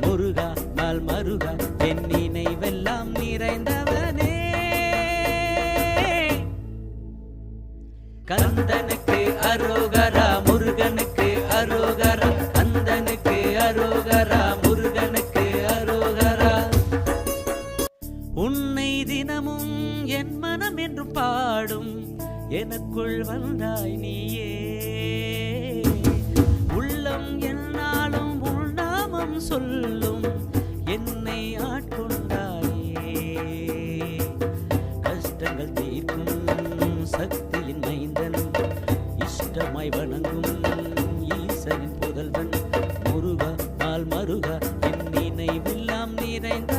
முருகா நாள் மருகா என் நினைவெல்லாம் நிறைந்தவனே. கந்தனுக்கு அரோகரா முருகனுக்கு அரோகரா, கந்தனுக்கு அரோகரா முருகனுக்கு அரோகரா. உன்னை தினமும் என் மனம் என்றும் பாடும், எனக்குள் வந்தாய் நீயே. உள்ளம் என்னாலும் உள் நாமம் சொல்லும், என்னை ஆட்கொண்டாயே. கஷ்டங்கள் தீர்க்கும் சக்தியின் மைந்தன், இஷ்டமாய் வணங்கும் ஈசனின் புதல்வன். முருகா நாள் மருகா என் நினைவெல்லாம் நிறைந்த